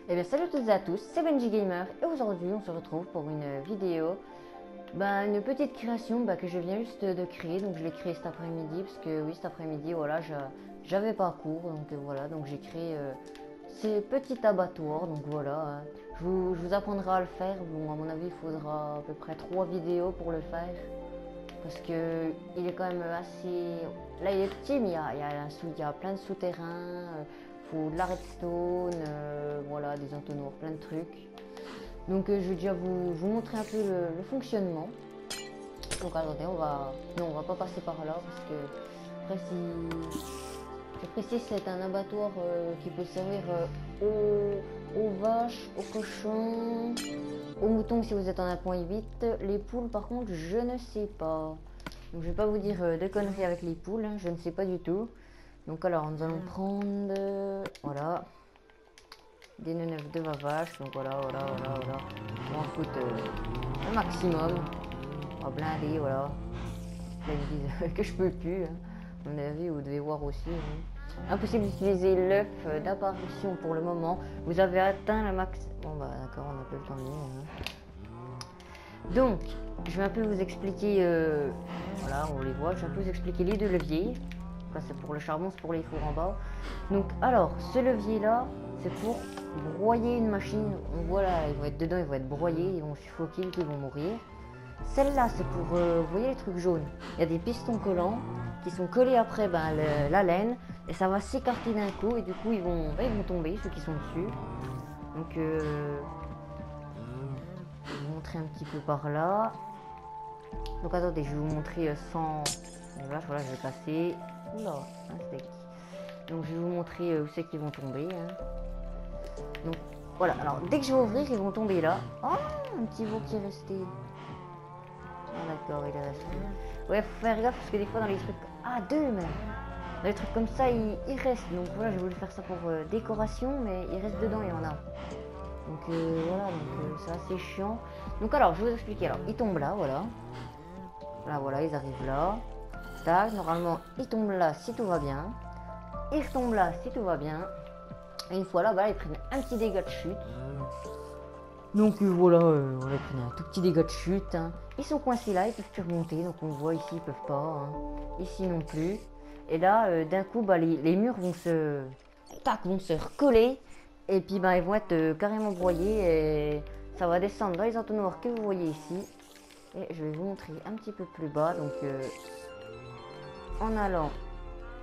Eh bien salut à toutes et à tous, c'est Benji Gamer et aujourd'hui on se retrouve pour une vidéo, une petite création que je viens juste de créer. Donc je l'ai créé cet après-midi parce que oui, cet après-midi voilà, j'avais pas cours, donc voilà, donc j'ai créé ces petits abattoirs. Donc voilà, je vous apprendrai à le faire. Bon, à mon avis il faudra à peu près 3 vidéos pour le faire parce que il est quand même assez, là il est petit mais il y a plein de souterrains, faut de la redstone, voilà, des entonnoirs, plein de trucs. Donc je vais déjà vous montrer un peu le fonctionnement. Donc attendez, non, on va pas passer par là parce que après si je précise, c'est un abattoir qui peut servir aux vaches, aux cochons, aux moutons si vous êtes en 1.8. Les poules par contre je ne sais pas. Donc je vais pas vous dire de conneries avec les poules, hein, je ne sais pas du tout. Donc alors nous allons prendre voilà des neufs de vache. Donc voilà. On va en foutre un maximum. On va blinder, voilà. Là ils disent que je peux plus. Hein. À mon avis vous devez voir aussi. Hein. Impossible d'utiliser l'œuf d'apparition pour le moment. Vous avez atteint le max. Bon bah d'accord, on a peu le temps de lire, hein. Donc, je vais un peu vous expliquer, voilà, on les voit, je vais un peu vous expliquer les deux leviers. Là, c'est pour le charbon, c'est pour les fours en bas. Donc, alors, ce levier-là, c'est pour broyer une machine. On voit là, ils vont être dedans, ils vont être broyés, ils vont suffoquer, ils vont mourir. Celle-là, c'est pour, vous voyez les trucs jaunes. Il y a des pistons collants qui sont collés après la laine et ça va s'écarter d'un coup et du coup, ils vont tomber, ceux qui sont dessus. Donc, je vais vous montrer un petit peu par là. Donc attendez, je vais vous montrer sans... Voilà, je vais passer. Oula, un steak. Donc je vais vous montrer où c'est qu'ils vont tomber. Hein. Donc voilà, alors dès que je vais ouvrir, ils vont tomber là. Oh, un petit veau qui est resté. Ah d'accord, il est resté. Ouais, faut faire gaffe parce que des fois dans les trucs... Ah, deux même. Dans les trucs comme ça, il reste. Donc voilà, j'ai voulu faire ça pour décoration, mais il reste dedans, il y en a. Donc voilà, donc c'est assez chiant. Donc alors, je vais vous expliquer. Alors, ils tombent là, voilà. Là, voilà, ils arrivent là. Tac, normalement, ils tombent là si tout va bien. Ils retombent là si tout va bien. Et une fois là, voilà, ils prennent un petit dégât de chute. Donc voilà, ils prennent un tout petit dégât de chute. Hein. Ils sont coincés là, ils peuvent plus remonter. Donc on voit ici, ils peuvent pas. Hein. Ici non plus. Et là, d'un coup, les murs vont vont se recoller. Et puis ils vont être carrément broyés. Et ça va descendre dans les entonnoirs que vous voyez ici. Et je vais vous montrer un petit peu plus bas. Donc en allant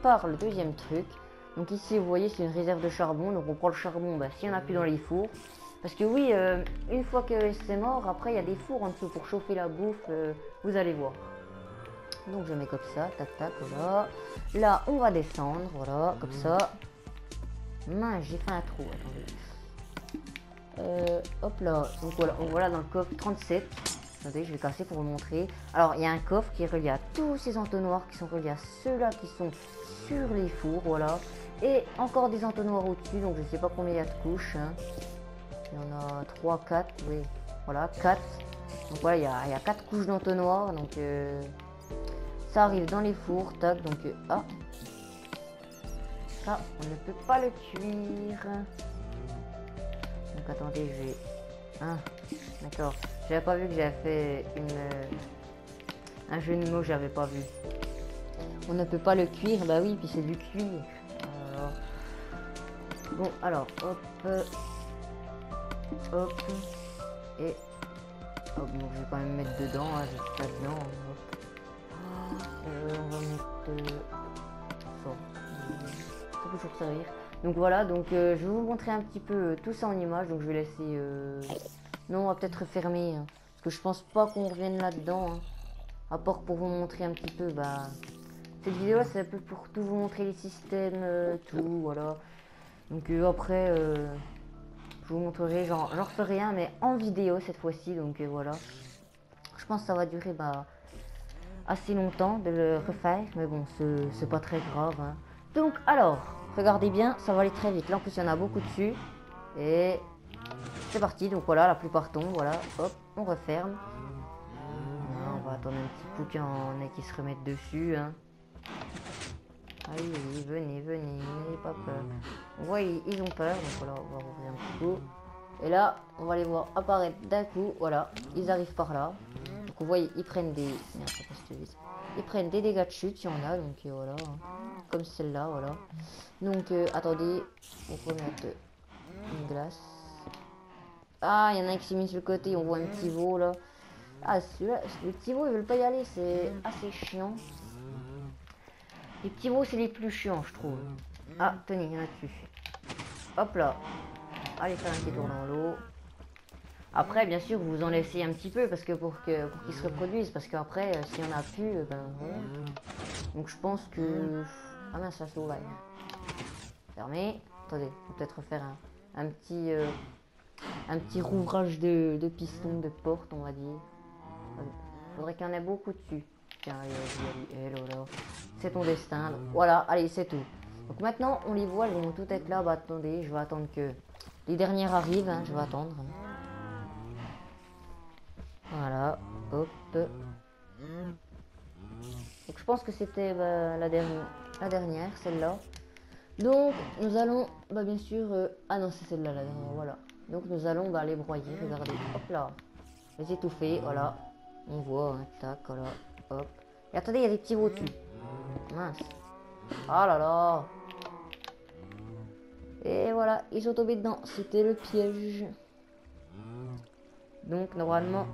par le deuxième truc. Donc ici vous voyez c'est une réserve de charbon. Donc on prend le charbon s'il n'y en a plus dans les fours. Parce que oui, une fois que c'est mort, après il y a des fours en dessous pour chauffer la bouffe. Vous allez voir. Donc je mets comme ça, tac tac, voilà. Là on va descendre, voilà, comme ça. Mince, j'ai fait un trou, attendez. Hop là, donc voilà dans le coffre 37. Attendez, je vais casser pour vous montrer. Alors, il y a un coffre qui est relié à tous ces entonnoirs qui sont reliés à ceux-là qui sont sur les fours, voilà. Et encore des entonnoirs au-dessus, donc je ne sais pas combien il y a de couches. Hein. Il y en a 3, 4, oui, voilà, 4. Donc voilà, il y a 4 couches d'entonnoirs, donc ça arrive dans les fours, tac, donc ça, on ne peut pas le cuire. Donc attendez, je vais... Ah, d'accord. J'avais pas vu que j'avais fait un jeu de mots, j'avais pas vu. On ne peut pas le cuire, bah oui, puis c'est du cuir. Alors... Bon, alors, hop, hop, et hop, donc je vais quand même mettre dedans, hein, je suis pas dedans. On va mettre ça. Ça peut toujours servir. Donc voilà, donc je vais vous montrer un petit peu tout ça en image, donc je vais laisser... Non, on va peut-être fermer, hein, parce que je pense pas qu'on revienne là-dedans, hein, à part pour vous montrer un petit peu, cette vidéo c'est un peu pour tout vous montrer les systèmes, tout, voilà. Donc après, je vous montrerai, j'en referai un, mais en vidéo cette fois-ci, donc voilà. Je pense que ça va durer assez longtemps de le refaire, mais bon, c'est pas très grave. Hein. Donc alors, regardez bien, ça va aller très vite. Là en plus il y en a beaucoup dessus, et... C'est parti, donc voilà, la plupart tombent, voilà, hop, on referme. Voilà, on va attendre un petit coup qu'il y en ait qui se remettent dessus. Hein. Allez, venez, venez, n'ayez pas peur. On voit, ils ont peur, donc voilà, on va ouvrir un petit coup. Et là, on va les voir apparaître d'un coup, voilà, ils arrivent par là. Donc on voit, ils prennent des... Merde, ça passe vite. Ils prennent des dégâts de chute, il y en a, donc voilà. Comme celle-là, voilà. Donc, attendez, on peut mettre une glace. Ah, il y en a un qui s'est mis sur le côté, on voit un petit veau, là. Ah, celui-là, les petits veaux, ils veulent pas y aller, c'est assez chiant. Les petits veaux, c'est les plus chiants, je trouve. Ah, tenez, il y en a dessus. Hop là. Allez faire un petit tour dans l'eau. Après, bien sûr, vous en laissez un petit peu parce que pour qu'ils se reproduisent. Parce qu'après, s'il n'y en a plus, ben voilà. Donc je pense que... Ah mince, ça s'ouvre. Fermé. Attendez, on va peut-être refaire un petit rouvrage de piston, de porte, on va dire. Faudrait qu'il y en ait beaucoup dessus. Tiens, hello là. C'est ton destin. Donc, voilà, allez, c'est tout. Donc maintenant, on les voit, elles vont toutes être là. Bah attendez, je vais attendre que les dernières arrivent. Hein, je vais attendre. Voilà, hop. Donc je pense que c'était la dernière, celle-là. Donc nous allons, bien sûr... Ah non, c'est celle-là la dernière, voilà. Donc nous allons les broyer, regardez. Hop là. Les étouffer, voilà. On voit, hein, tac, voilà. Hop. Et attendez, il y a des petits veaux dessus. Mince. Ah là là. Et voilà, ils sont tombés dedans. C'était le piège. Donc normalement,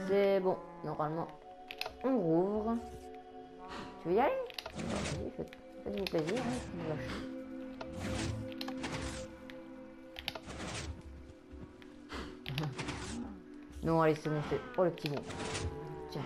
c'est bon. Normalement, on rouvre. Tu veux y aller? Vas-y, faites-vous plaisir. Hein, non, allez, c'est bon, c'est... Oh, le petit veau. Tiens.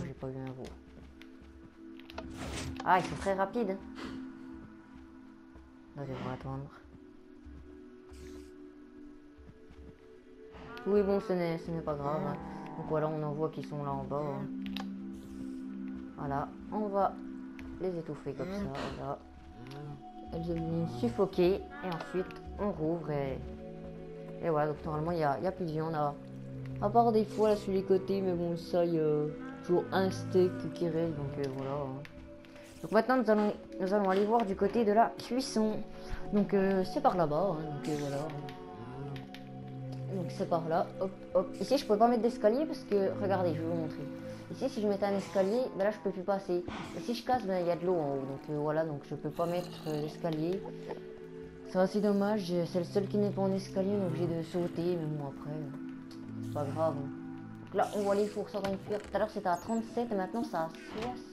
J'ai pas vu un veau. Ah, ils sont très rapides. Là, je vais attendre. Oui, bon, ce n'est pas grave. Hein. Donc voilà, on en voit qu'ils sont là en bas. Hein. Voilà, on va les étouffer comme ça. Voilà. Elles viennent suffoquer. Et ensuite, on rouvre et voilà. Donc normalement, il y a plus de viande. À part des fois là sur les côtés, mais bon, ça, il y a toujours un steak qui reste. Donc voilà. Hein. Donc maintenant, nous allons aller voir du côté de la cuisson. Donc c'est par là-bas. Hein. Donc voilà. Donc c'est par là, hop, hop. Ici, je peux pas mettre d'escalier parce que, regardez, je vais vous montrer. Ici, si je mettais un escalier, là, je peux plus passer. Et si je casse, il y a de l'eau en haut. Donc voilà, donc je peux pas mettre d'escalier. C'est assez dommage. C'est le seul qui n'est pas en escalier, donc j'ai de sauter. Mais bon, après, c'est pas grave. Hein. Donc là, on voit les fours ça va une cuire. Tout à l'heure, c'était à 37 et maintenant, c'est à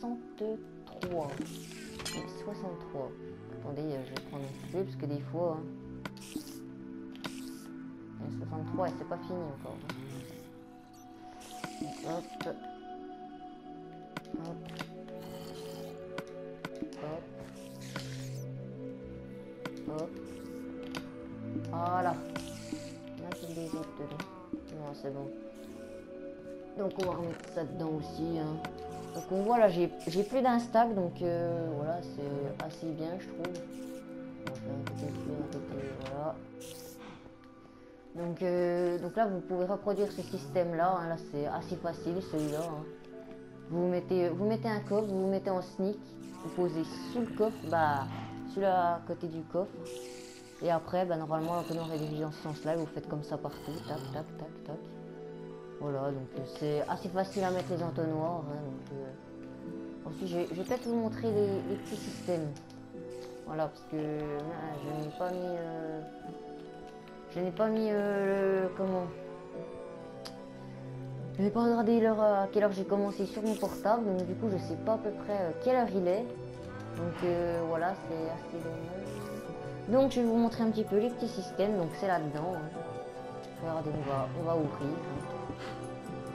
63. Oui, 63. Attendez, je vais prendre un petit peu parce que des fois... Hein, 63 et c'est pas fini encore. Hop. Hop. Hop. Hop. Voilà. Là c'est des autres dedans. Non, c'est bon. Donc on va remettre ça dedans aussi. Hein. Donc on voit là, j'ai plus d'un stack, donc voilà, c'est assez bien, je trouve. On va faire un côté, voilà. Donc là, vous pouvez reproduire ce système-là. Hein, là, c'est assez facile, celui-là. Hein. Vous mettez un coffre, vous mettez en sneak, vous posez sous le coffre, celui-là à côté du coffre. Et après, normalement, la tonneau rédigée dans ce sens-là, vous faites comme ça partout. Tac, tac, tac, tac. Voilà, donc c'est assez facile à mettre les entonnoirs. Hein, ensuite, je vais peut-être vous montrer les petits systèmes. Voilà, parce que je n'ai pas mis... Je n'ai pas mis comment. Je n'ai pas regardé à quelle heure j'ai commencé sur mon portable, donc du coup je sais pas à peu près quelle heure il est. Donc voilà, c'est assez dommage. Donc je vais vous montrer un petit peu les petits systèmes, donc c'est là-dedans. Hein. Regardez, on va ouvrir.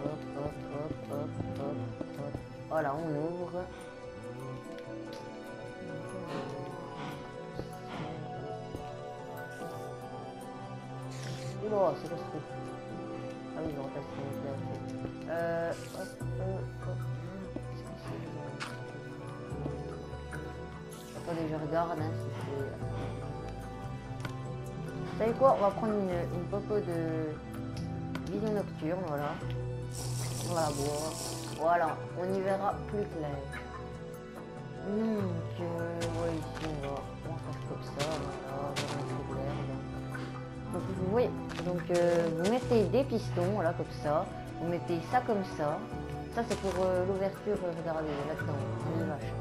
Hop, hop, hop, hop, hop, hop. Voilà, on ouvre. Oula, c'est quoi ce truc? Ah oui, je remplace le hop, hop. Attendez, je regarde, hein, si c'est... Vous savez quoi? On va prendre une popo de vision nocturne, voilà. On va la boire. Voilà, on y verra plus clair. Donc, ouais, ici on va faire comme ça, voilà, on va mettre de l'herbe. Donc vous voyez, donc vous mettez des pistons, voilà, comme ça. Vous mettez ça comme ça. Ça c'est pour l'ouverture, regardez, là-dedans, une vache.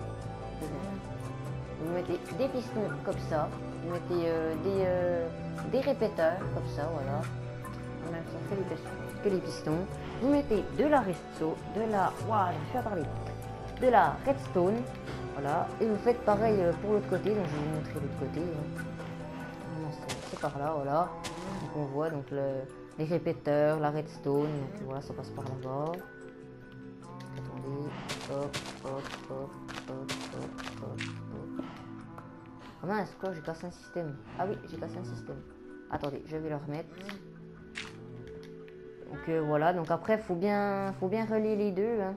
Vous mettez des pistons comme ça. Vous mettez des répéteurs, comme ça, voilà. En même temps que les pistons. Vous mettez de la redstone, de la redstone, voilà. Et vous faites pareil pour l'autre côté, donc je vais vous montrer l'autre côté. C'est par là, voilà. Donc on voit donc les répéteurs, la redstone, donc voilà, ça passe par là-bas. Attendez, hop, hop, hop, hop, hop, hop, hop. Ah mince, quoi, j'ai cassé un système. Ah oui, j'ai cassé un système. Attendez, je vais le remettre. Donc voilà, donc après, faut bien relier les deux. Hein.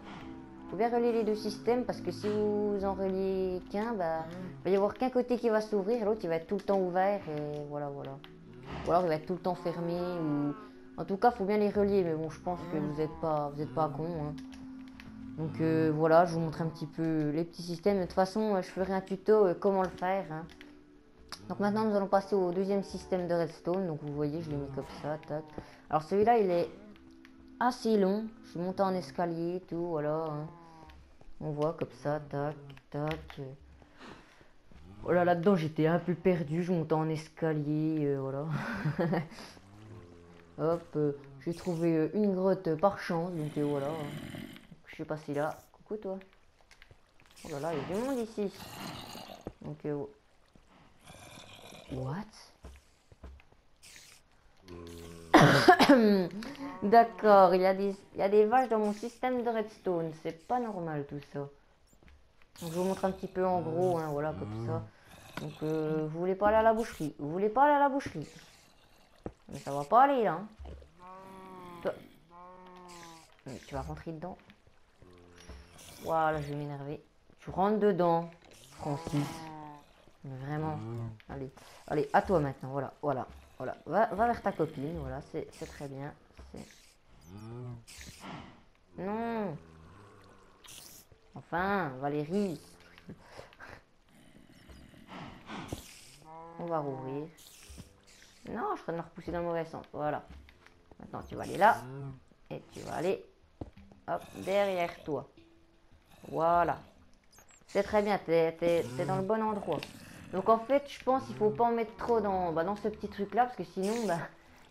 Faut bien relier les deux systèmes parce que si vous en reliez qu'un, bah, il va y avoir qu'un côté qui va s'ouvrir, l'autre il va être tout le temps ouvert et voilà, voilà. Ou alors il va être tout le temps fermé ou... En tout cas, faut bien les relier, mais bon, je pense que vous êtes pas con. Hein. Donc voilà, je vous montre un petit peu les petits systèmes. De toute façon, je ferai un tuto comment le faire. Hein. Donc maintenant, nous allons passer au deuxième système de redstone. Donc vous voyez, je l'ai mis comme ça, tac. Alors celui-là, il est assez long. Je suis monté en escalier et tout, voilà. Hein. On voit comme ça, tac, tac. Voilà, là-dedans, j'étais un peu perdu. Je montais en escalier, voilà. Hop, j'ai trouvé une grotte par chance, donc voilà. Je suis passé là. Coucou toi. Oh là là, il y a du monde ici. Donc, what? D'accord, il y a des vaches dans mon système de redstone. C'est pas normal tout ça. Donc, je vous montre un petit peu en gros, hein, voilà, comme ça. Donc, vous voulez pas aller à la boucherie. Vous voulez pas aller à la boucherie. Mais ça va pas aller là. Hein. Toi. Tu vas rentrer dedans. Voilà, je vais m'énerver. Tu rentres dedans, Francis. Mais vraiment. Allez, allez, à toi maintenant. Voilà, voilà, voilà. Va vers ta copine. Voilà, c'est très bien. Non. Enfin, Valérie. On va rouvrir. Non, je serais de me repousser dans le mauvais sens. Voilà. Maintenant, tu vas aller là. Et tu vas aller, hop, derrière toi. Voilà. C'est très bien, t'es dans le bon endroit. Donc en fait, je pense qu'il faut pas en mettre trop dans ce petit truc là, parce que sinon,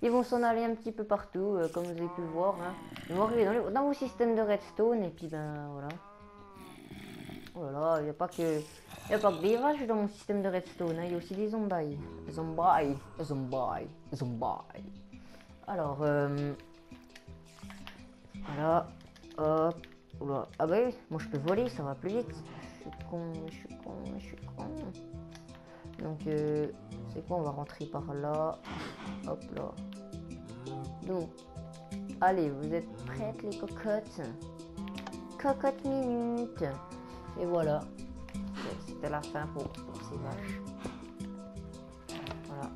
ils vont s'en aller un petit peu partout, comme vous avez pu le voir. Hein. Ils vont arriver dans vos systèmes de redstone, et puis voilà. Oh là là, il n'y a pas que des vaches dans mon système de redstone, hein. Il y a aussi des zombies. Zombies. Alors, voilà, hop, oula. Ah bah oui, moi je peux voler, ça va plus vite. Je suis con. Donc, c'est quoi, on va rentrer par là. Hop là. Donc, allez, vous êtes prêtes les cocottes? Cocotte minute. Et voilà. C'était la fin pour ces vaches. Voilà.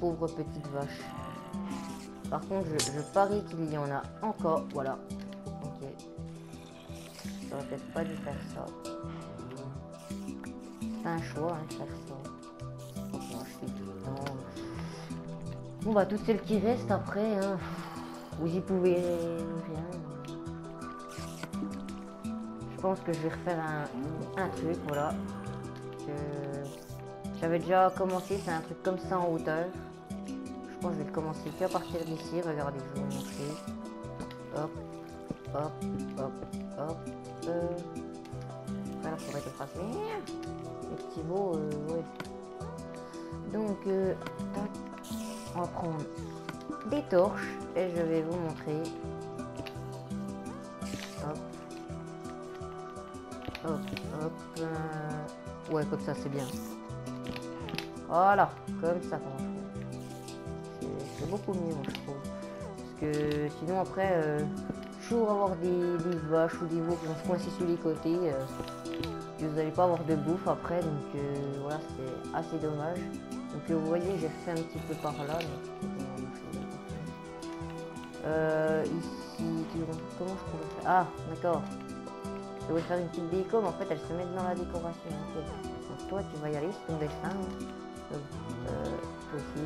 Pauvre petite vache. Par contre, je parie qu'il y en a encore. Voilà. Ok. J'aurais peut-être pas dû faire ça. C'est un choix, hein, de faire ça. Donc, moi, je fais tout le temps. Bon, bah, toutes celles qui restent après, hein, vous y pouvez rien. Je pense que je vais refaire un truc, voilà. J'avais déjà commencé, c'est un truc comme ça en hauteur. Je pense que je vais le commencer qu'à partir d'ici. Regardez, je vais vous montrer. Hop, hop, hop, hop. Voilà, pour être tracé. Les petits veaux, ouais. Donc, tac. On va prendre des torches et je vais vous montrer. Hop. Hop, hop. Ouais, comme ça, c'est bien. Voilà, comme ça, c'est beaucoup mieux, moi, je trouve. Parce que sinon, après, toujours avoir des vaches ou des veaux qui vont se coincer sur les côtés. Vous n'allez pas avoir de bouffe après, donc voilà, c'est assez dommage. Donc vous voyez, j'ai fait un petit peu par là. Ici, comment je pourrais faire? Ah, d'accord. Je vais faire une petite déco, mais en fait, elles se mettent dans la décoration. Ok. Donc toi, tu vas y aller, c'est ton dessin. Toi aussi.